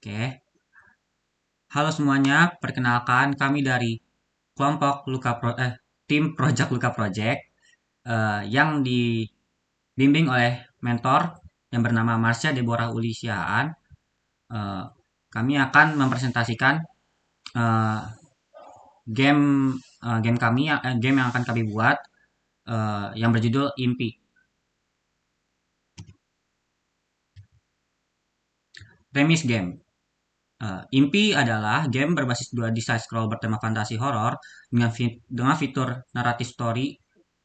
Oke, halo semuanya. Perkenalkan kami dari kelompok tim Project Luka Project yang dibimbing oleh mentor yang bernama Marsha Deborah Ulisiaan. Eh, Kami akan mempresentasikan eh, game yang akan kami buat yang berjudul Impi. Premis game. Impi adalah game berbasis 2D side scroll bertema fantasi horor dengan fitur naratif story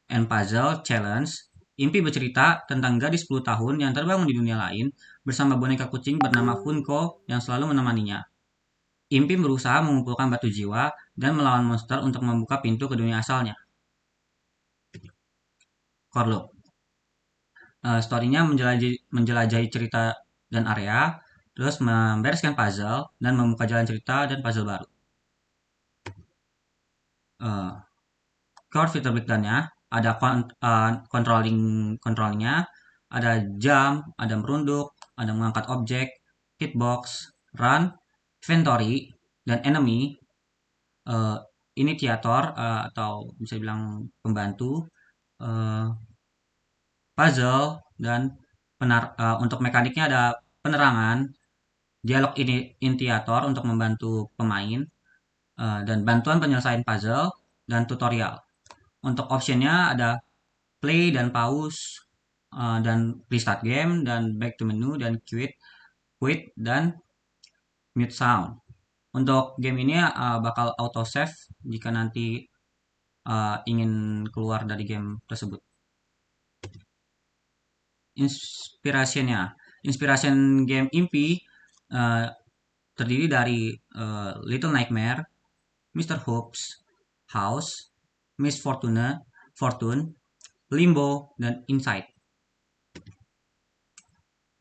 and puzzle challenge. Impi bercerita tentang gadis 10 tahun yang terbangun di dunia lain bersama boneka kucing bernama Funko yang selalu menemaninya. Impi berusaha mengumpulkan batu jiwa dan melawan monster untuk membuka pintu ke dunia asalnya. Korlo. Story-nya menjelajahi cerita dan area, terus membereskan puzzle dan membuka jalan cerita dan puzzle baru. Uh, Core fitur breakdown-nya ada controllingnya, ada jump, ada merunduk, ada mengangkat objek, hitbox, run, inventory, dan enemy, uh, initiator atau bisa bilang pembantu, uh, puzzle, dan untuk mekaniknya ada penerangan, dialog ini initiator untuk membantu pemain, dan bantuan penyelesaian puzzle, dan tutorial. Untuk optionnya ada play dan pause, dan restart game, dan back to menu, dan quit, dan mute sound. Untuk game ini bakal auto save jika nanti ingin keluar dari game tersebut. Inspirasinya, inspiration game Impi uh, terdiri dari Little Nightmare, Mr. Hoops, House, Miss Fortune, Limbo, dan Inside.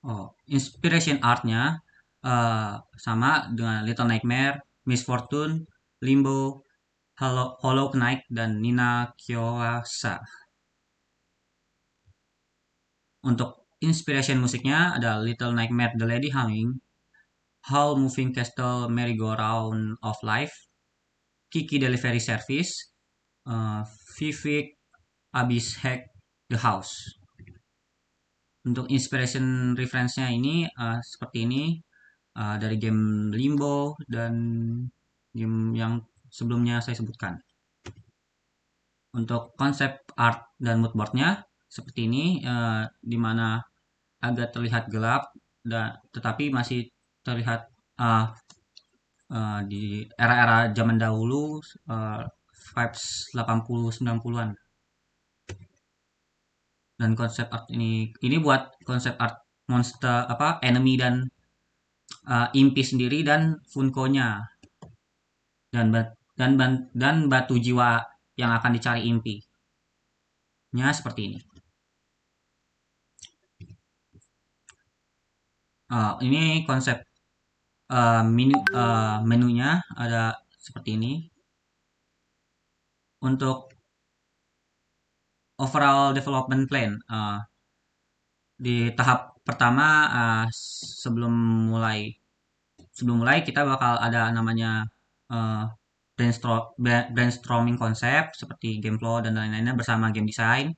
Oh, inspiration artnya sama dengan Little Nightmare, Miss Fortune, Limbo, Hollow Knight, dan Nina Kyoasa. Untuk inspiration musiknya ada Little Nightmare, The Lady Humming, Howl Moving Castle, Merry-Go-Round of Life, Kiki Delivery Service, uh, Vivek Abyss Hack The House. Untuk inspiration reference-nya ini seperti ini, dari game Limbo dan game yang sebelumnya saya sebutkan. Untuk konsep art dan moodboard-nya seperti ini, di mana agak terlihat gelap dan tetapi masih terlihat uh, di era-era zaman dahulu, vibes 80 90-an. Dan konsep art ini buat konsep art monster enemy dan Impi sendiri dan Funko-nya dan dan batu jiwa yang akan dicari Impi-nya seperti ini. Ini konsep menunya ada seperti ini. Untuk overall development plan, di tahap pertama, sebelum mulai kita bakal ada namanya uh, brainstorming konsep seperti game flow dan lain-lainnya bersama game design,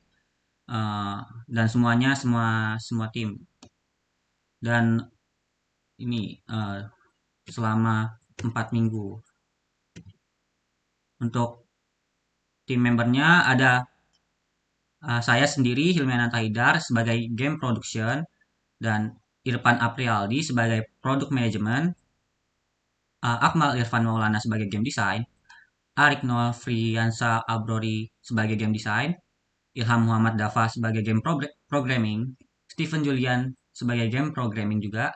uh, dan semua tim. Dan ini selama 4 minggu. Untuk tim membernya ada saya sendiri Hilmiana Taidar sebagai game production dan Irfan Aprialdi sebagai product management, Akmal Irfan Maulana sebagai game design, Arik Noel Friansa Abrori sebagai game design, Ilham Muhammad Dafa sebagai game programming, Steven Julian sebagai game programming juga.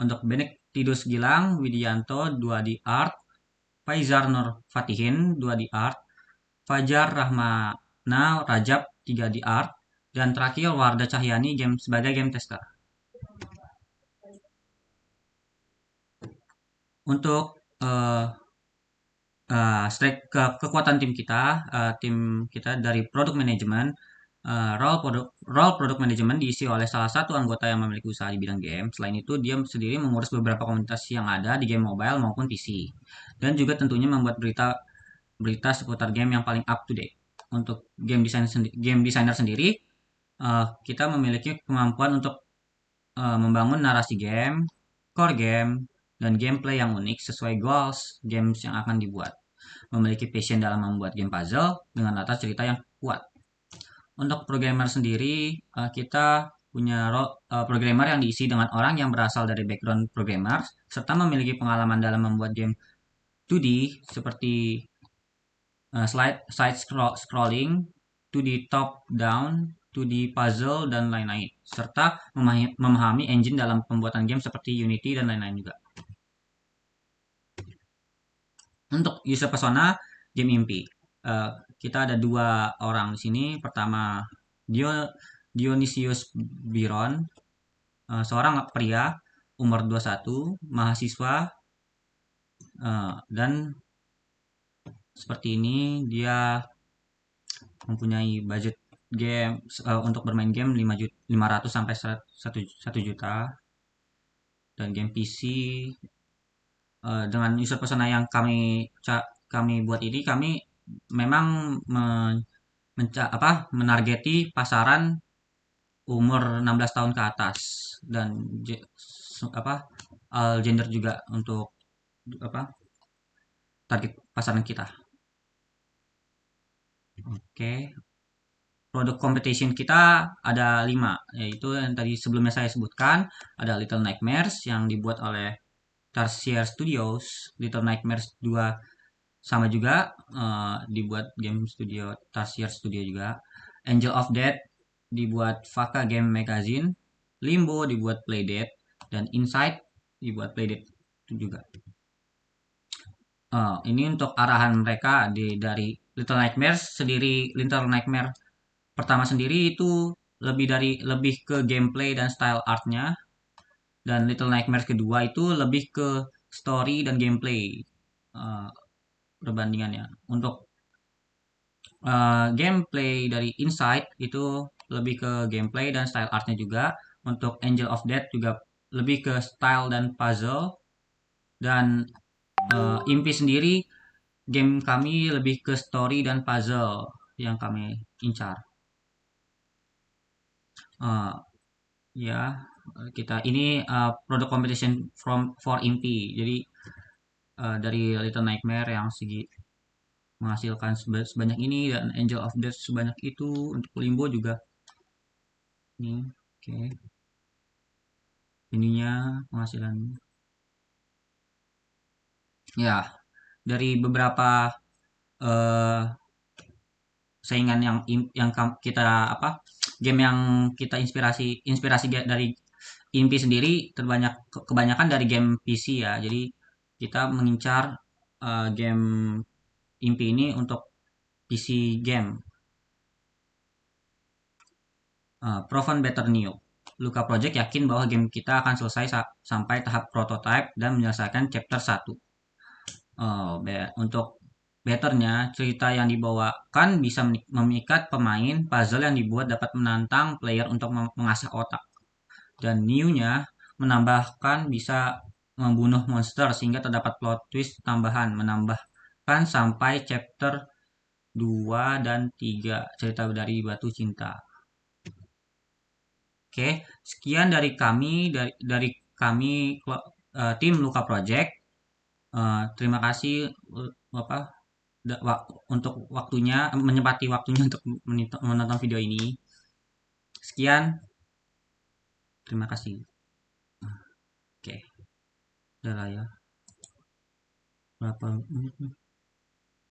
Untuk Benedictus Gilang Widianto 2D Art, Faizar Nur Fatihin 2D Art, Fajar Rahmana Rajab 3D Art, dan terakhir Warda Cahyani game sebagai game tester. Untuk kekuatan tim kita dari product management, Role product management diisi oleh salah satu anggota yang memiliki usaha di bidang game. Selain itu, dia sendiri mengurus beberapa komunitas yang ada di game mobile maupun PC. Dan juga tentunya membuat berita seputar game yang paling up to date. Untuk game designer sendiri, kita memiliki kemampuan untuk membangun narasi game, core game, dan gameplay yang unik sesuai goals games yang akan dibuat. Memiliki passion dalam membuat game puzzle dengan latar cerita yang kuat. Untuk programmer sendiri, kita punya programmer yang diisi dengan orang yang berasal dari background programmer, serta memiliki pengalaman dalam membuat game 2D seperti scrolling, 2D top down, 2D puzzle, dan lain-lain. Serta memahami engine dalam pembuatan game seperti Unity dan lain-lain juga. Untuk user persona, game impi. Kita ada dua orang di sini. Pertama, Dionysius Biron, seorang pria, umur 21, mahasiswa, dan seperti ini dia mempunyai budget game untuk bermain game 500 sampai 1 juta, dan game PC dengan user persona yang kami buat ini, kami memang menargeti pasaran umur 16 tahun ke atas, dan apa gender juga untuk apa target pasaran kita. Oke. Produk competition kita ada 5, yaitu yang tadi sebelumnya saya sebutkan. Ada Little Nightmares yang dibuat oleh Tarsier Studios. Little Nightmares 2 sama juga, dibuat game studio Tarsier Studio juga. Angel of Death dibuat Vaka Game Magazine. Limbo dibuat Playdead, dan Inside dibuat Playdead juga. Ini untuk arahan mereka dari Little Nightmares sendiri. Little Nightmare pertama sendiri itu lebih ke gameplay dan style artnya, dan Little Nightmares kedua itu lebih ke story dan gameplay, uh, perbandingannya. Untuk gameplay dari Inside itu lebih ke gameplay dan style artnya juga. Untuk Angel of Death juga lebih ke style dan puzzle, dan Impi sendiri game kami lebih ke story dan puzzle yang kami incar. Uh, ya kita ini produk competition for Impi. Jadi dari Little Nightmare yang menghasilkan sebanyak ini, dan Angel of Death sebanyak itu. Untuk Limbo juga ini. Oke, ininya penghasilan. Ya, dari beberapa eh, saingan kita game yang kita inspirasi dari Impi sendiri kebanyakan dari game PC ya. Jadi kita mengincar game Impi ini untuk PC game. Proven Better New. Luka Project yakin bahwa game kita akan selesai sampai tahap prototype dan menyelesaikan chapter 1. Untuk betternya, cerita yang dibawakan bisa memikat pemain, puzzle yang dibuat dapat menantang player untuk mengasah otak. Dan new-nya menambahkan bisa membunuh monster sehingga terdapat plot twist tambahan, menambahkan sampai chapter 2 dan 3 cerita dari Batu Cinta. Oke, sekian dari kami tim Luka Project. Terima kasih Bapak untuk waktunya, menyempati waktunya untuk menonton video ini. Sekian, terima kasih. Oke, udah lah ya. Berapa menit nih?